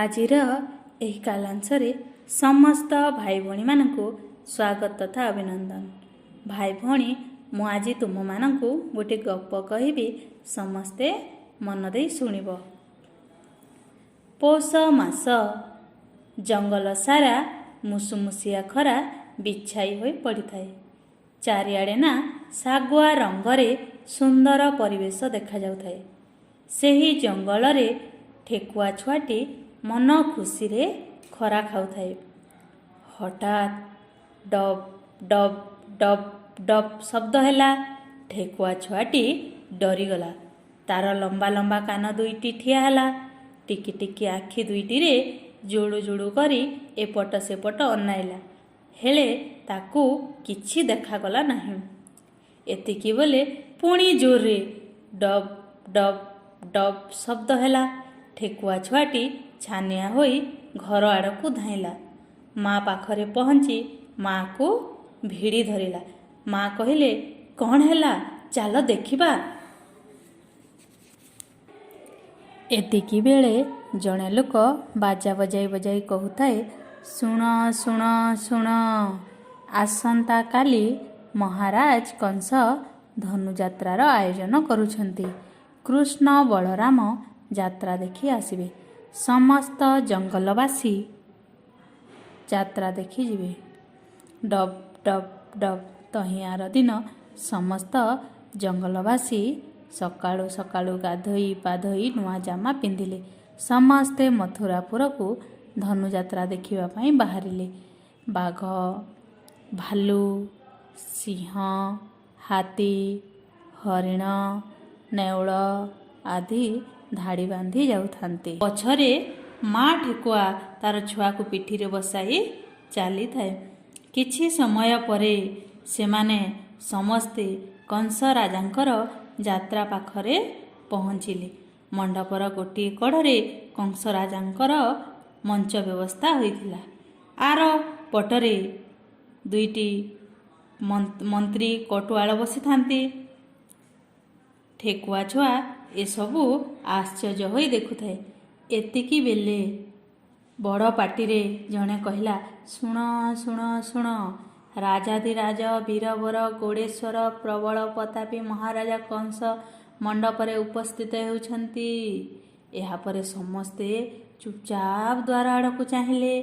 ଆଜିର ଏହି କାଲାଂଶରେ ସମସ୍ତ ଭାଇ ଭଉଣୀମାନଙ୍କୁ ସ୍ୱାଗତ ତଥା ଅଭିନନ୍ଦନ। ଭାଇ ଭଉଣୀ, ମୁଁ ଆଜି ତୁମମାନଙ୍କୁ ଗୋଟିଏ ଗପ କହିବି, ସମସ୍ତେ ମନ ଦେଇ ଶୁଣିବ। ପୌଷ ମାସ, ଜଙ୍ଗଲ ସାରା ମୁସୁମୁସିଆ ଖରା ବିଛାଇ ହୋଇ ପଡ଼ିଥାଏ। ଚାରିଆଡ଼େ ନା ଶାଗୁଆ ରଙ୍ଗରେ ସୁନ୍ଦର ପରିବେଶ ଦେଖାଯାଉଥାଏ। ସେହି ଜଙ୍ଗଲରେ ଠେକୁଆ ଛୁଆଟି ମନ ଖୁସିରେ ଖରା ଖାଉଥାଏ। ହଠାତ୍ ଡବ୍ ଡବ୍ ଡବ୍ ଡବ୍ ଶବ୍ଦ ହେଲା। ଠେକୁଆ ଛୁଆଟି ଡରିଗଲା। ତାର ଲମ୍ବା ଲମ୍ବା କାନ ଦୁଇଟି ଠିଆ ହେଲା। ଟିକି ଟିକି ଆଖି ଦୁଇଟିରେ ଜୁଳୁ ଜୁଳୁ କରି ଏପଟ ସେପଟ ଅନାଇଲା, ହେଲେ ତାକୁ କିଛି ଦେଖାଗଲା ନାହିଁ। ଏତିକି ବେଳେ ପୁଣି ଜୋରରେ ଡବ୍ ଡବ୍ ଡବ୍ ଶବ୍ଦ ହେଲା। ଠେକୁଆ ଛୁଆଟି ଛାନିଆ ହୋଇ ଘର ଆଡ଼କୁ ଧାଇଁଲା। ମା ପାଖରେ ପହଞ୍ଚି ମାକୁ ଭିଡ଼ି ଧରିଲା। ମା କହିଲେ, କ'ଣ ହେଲା, ଚାଲ ଦେଖିବା। ଏତିକି ବେଳେ ଜଣେ ଲୋକ ବାଜା ବଜାଇ ବଜାଇ କହୁଥାଏ, ଶୁଣ ଶୁଣ ଶୁଣ, ଆସନ୍ତାକାଲି ମହାରାଜ କଂସ ଧନୁଯାତ୍ରାର ଆୟୋଜନ କରୁଛନ୍ତି। କୃଷ୍ଣ ବଳରାମ ଯାତ୍ରା ଦେଖି ଆସିବେ। ସମସ୍ତ ଜଙ୍ଗଲବାସୀ ଯାତ୍ରା ଦେଖି ଯିବେ। ଡବ୍ ଡବ୍ ଡବ୍। ତହିଁ ଆର ଦିନ ସମସ୍ତ ଜଙ୍ଗଲବାସୀ ସକାଳୁ ସକାଳୁ ଗାଧୋଇ ପାଧୋଇ ନୂଆ ଜାମା ପିନ୍ଧିଲେ। ସମସ୍ତେ ମଥୁରାପୁରକୁ ଧନୁଯାତ୍ରା ଦେଖିବା ପାଇଁ ବାହାରିଲେ। ବାଘ, ଭାଲୁ, ସିଂହ, ହାତୀ, ହରିଣ, ନେଉଳ ଆଦି ଧାଡ଼ି ବାନ୍ଧି ଯାଉଥାନ୍ତି। ପଛରେ ମା ଠେକୁଆ ତାର ଛୁଆକୁ ପିଠିରେ ବସାଇ ଚାଲିଥାଏ। କିଛି ସମୟ ପରେ ସେମାନେ ସମସ୍ତେ କଂସ ରାଜାଙ୍କର ଯାତ୍ରା ପାଖରେ ପହଞ୍ଚିଲେ। ମଣ୍ଡପର ଗୋଟିଏ କଡ଼ରେ କଂସ ରାଜାଙ୍କର ମଞ୍ଚ ବ୍ୟବସ୍ଥା ହୋଇଥିଲା। ଆର ପଟରେ ଦୁଇଟି ମନ୍ତ୍ରୀ କଟୁଆଳ ବସିଥାନ୍ତି। ଠେକୁଆ ଛୁଆ ଏସବୁ ଆଶ୍ଚର୍ଯ୍ୟ ହୋଇ ଦେଖୁଥାଏ। ଏତିକି ବେଳେ ବଡ଼ ପାଟିରେ ଜଣେ କହିଲା, ଶୁଣ ଶୁଣ ଶୁଣ, ରାଜାଧିରାଜ ବୀରବର ଗୌଡ଼େଶ୍ୱର ପ୍ରବଳ ପ୍ରତାପୀ ମହାରାଜା କଂସ ମଣ୍ଡପରେ ଉପସ୍ଥିତ ହେଉଛନ୍ତି। ଏହାପରେ ସମସ୍ତେ ଚୁପଚାପ ଦ୍ୱାର ଆଡ଼କୁ ଚାହିଁଲେ।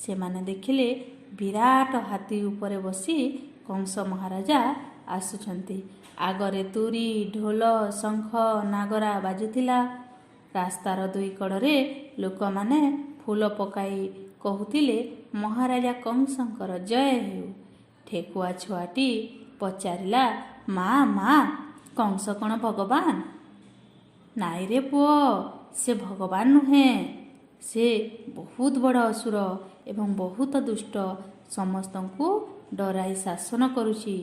ସେମାନେ ଦେଖିଲେ ବିରାଟ ହାତୀ ଉପରେ ବସି କଂସ ମହାରାଜା ଆସୁଛନ୍ତି। ଆଗରେ ତୁରୀ, ଢୋଲ, ଶଙ୍ଖ, ନାଗରା ବାଜୁଥିଲା। ରାସ୍ତାର ଦୁଇ କଡ଼ରେ ଲୋକମାନେ ଫୁଲ ପକାଇ କହୁଥିଲେ, ମହାରାଜା କଂସଙ୍କର ଜୟ ହେଉ। ଠେକୁଆ ଛୁଆଟି ପଚାରିଲା, ମା ମା, କଂସ କ'ଣ ଭଗବାନ? ନାଇଁରେ ପୁଅ, ସେ ଭଗବାନ ନୁହେଁ। ସେ ବହୁତ ବଡ଼ ଅସୁର ଏବଂ ବହୁତ ଦୁଷ୍ଟ। ସମସ୍ତଙ୍କୁ ଡରାଇ ଶାସନ କରୁଛି।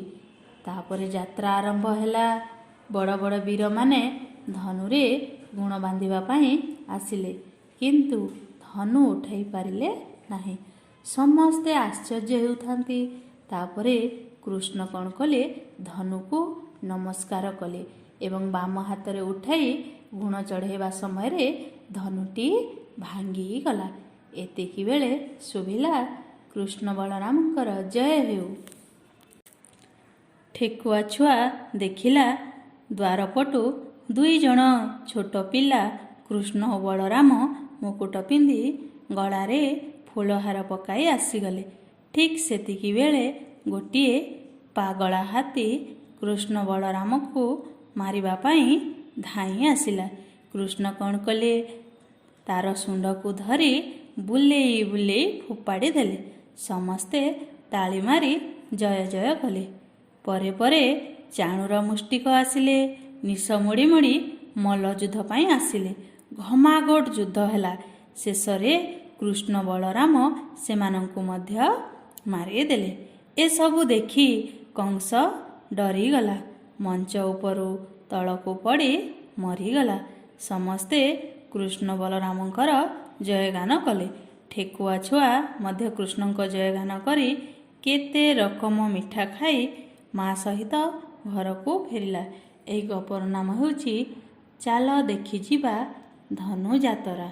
ତାପରେ ଯାତ୍ରା ଆରମ୍ଭ ହେଲା। ବଡ଼ ବଡ଼ ବୀରମାନେ ଧନୁରେ ଗୁଣ ବାନ୍ଧିବା ପାଇଁ ଆସିଲେ, କିନ୍ତୁ ଧନୁ ଉଠାଇ ପାରିଲେ ନାହିଁ। ସମସ୍ତେ ଆଶ୍ଚର୍ଯ୍ୟ ହେଉଥାନ୍ତି। ତାପରେ କୃଷ୍ଣ କ'ଣ କଲେ, ଧନୁକୁ ନମସ୍କାର କଲେ ଏବଂ ବାମ ହାତରେ ଉଠାଇ ଗୁଣ ଚଢ଼ାଇବା ସମୟରେ ଧନୁଟି ଭାଙ୍ଗିଗଲା। ଏତିକି ବେଳେ ଶୁଭିଲା, କୃଷ୍ଣ ବଳରାମଙ୍କର ଜୟ ହେଉ। ଠେକୁଆ ଛୁଆ ଦେଖିଲା, ଦ୍ୱାରପଟୁ ଦୁଇ ଜଣ ଛୋଟ ପିଲା କୃଷ୍ଣ ଓ ବଳରାମ ମୁକୁଟ ପିନ୍ଧି ଗଳାରେ ଫୁଲହାର ପକାଇ ଆସିଗଲେ। ଠିକ୍ ସେତିକି ବେଳେ ଗୋଟିଏ ପାଗଳା ହାତୀ କୃଷ୍ଣ ବଳରାମକୁ ମାରିବା ପାଇଁ ଧାଇଁ ଆସିଲା। କୃଷ୍ଣ କ'ଣ କଲେ, ତାର ଶୁଣ୍ଡକୁ ଧରି ବୁଲେଇ ବୁଲେଇ ଫୋପାଡ଼ି ଦେଲେ। ସମସ୍ତେ ତାଳି ମାରି ଜୟ ଜୟ କଲେ। ପରେ ପରେ ଚାଣୁର ମୁଷ୍ଟିକ ଆସିଲେ। ନିଶ ମୋଡ଼ି ମୋଡ଼ି ମଲ୍ଲଯୁଦ୍ଧ ପାଇଁ ଆସିଲେ। ଘମାଘୋଟ ଯୁଦ୍ଧ ହେଲା। ଶେଷରେ କୃଷ୍ଣ ବଳରାମ ସେମାନଙ୍କୁ ମଧ୍ୟ ମାରିଦେଲେ। ଏସବୁ ଦେଖି କଂସ ଡରିଗଲା। ମଞ୍ଚ ଉପରୁ ତଳକୁ ପଡ଼ି ମରିଗଲା। ସମସ୍ତେ କୃଷ୍ଣ ବଳରାମଙ୍କର ଜୟଗାନ କଲେ। ଠେକୁଆ ଛୁଆ ମଧ୍ୟ କୃଷ୍ଣଙ୍କ ଜୟଗାନ କରି କେତେ ରକମ ମିଠା ଖାଇ ମା ସହିତ ଘରକୁ ଫେରିଲା। ଏହି ଗପର ନାମ ହେଉଛି ଚାଲ ଦେଖିଯିବା ଧନୁଯାତ୍ରା।